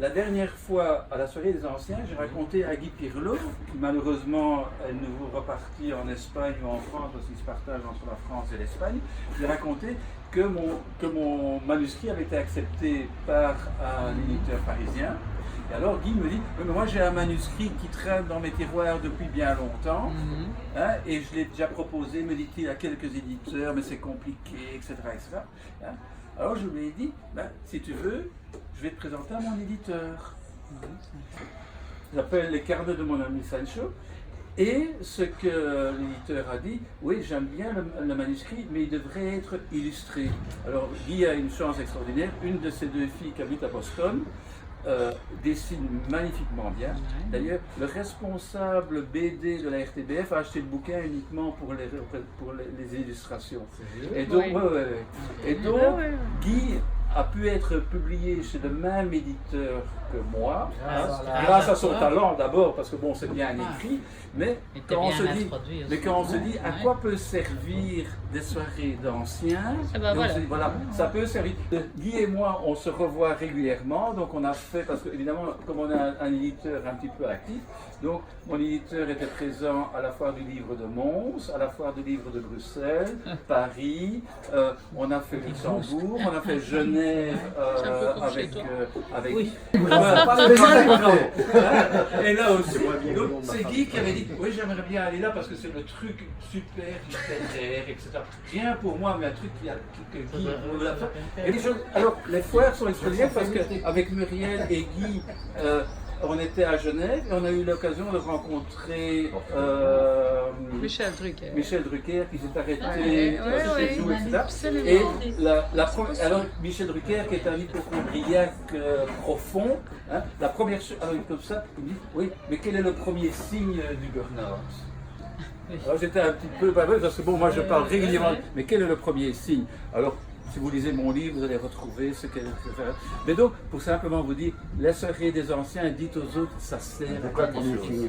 La dernière fois, à la soirée des anciens, j'ai raconté à Guy Pirlo, qui malheureusement est de nouveau reparti en Espagne ou en France, parce qu'il se partage entre la France et l'Espagne. J'ai raconté que mon manuscrit avait été accepté par un éditeur parisien. Et alors Guy me dit, oui, mais moi j'ai un manuscrit qui traîne dans mes tiroirs depuis bien longtemps, hein, et je l'ai déjà proposé, me dit-il, à quelques éditeurs, mais c'est compliqué, etc. etc. Hein. Alors je lui ai dit, ben, si tu veux, je vais te présenter à mon éditeur. J'appelle les carnets de mon ami Sancho. Et ce que l'éditeur a dit, oui, j'aime bien le manuscrit, mais il devrait être illustré. Alors Guy a une chance extraordinaire, une de ses deux filles qui habite à Boston, dessine magnifiquement bien. D'ailleurs, le responsable BD de la RTBF a acheté le bouquin uniquement pour les illustrations. Et donc, Guy a pu être publié chez le même éditeur que moi, grâce à son talent d'abord, parce que bon, c'est bien écrit, mais quand on se dit à quoi peut servir des soirées d'anciens, voilà, ça peut servir. Guy et moi, on se revoit régulièrement, donc on a fait, parce que évidemment, comme on a un éditeur un petit peu actif, donc mon éditeur était présent à la foire du livre de Mons, à la foire du livre de Bruxelles, Paris, on a fait Luxembourg, on a fait Genève avec oui. Et là aussi, c'est Guy qui avait dit, oui, j'aimerais bien aller là parce que c'est le truc super littéraire, etc. Rien pour moi, mais un truc que Guy l'a fait. Et les choses, alors, les foires sont extraordinaires parce qu'avec Muriel et Guy, on était à Genève et on a eu l'occasion de rencontrer Michel Drucker qui s'est arrêté chez nous, etc. Et alors Michel Drucker qui est un hypochondriaque profond, hein, la première chose, alors comme ça, il me dit, oui, mais quel est le premier signe du burn-out? Alors j'étais un petit peu baveux parce que bon, moi je parle régulièrement, mais quel est le premier signe? Alors, si vous lisez mon livre, vous allez retrouver ce qu'elle fait. Mais donc, pour simplement vous dire, la soirée des anciens, dites aux autres, ça sert à quelque chose.